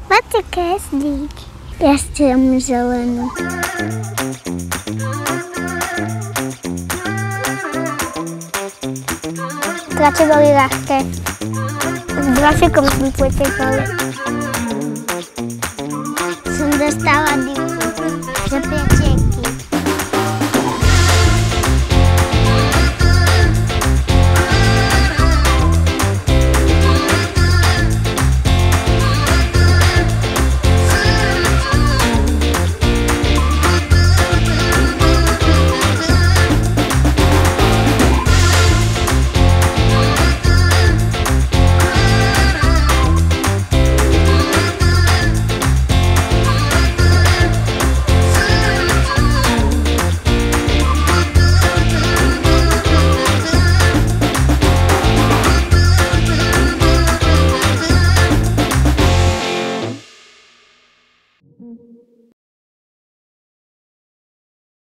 Patrz, kezdík. Ja chcem zelenú. Tlače boli ľahké. S dvašekom som potekala. Som dostala dýku za piačieky. Mm-hmm.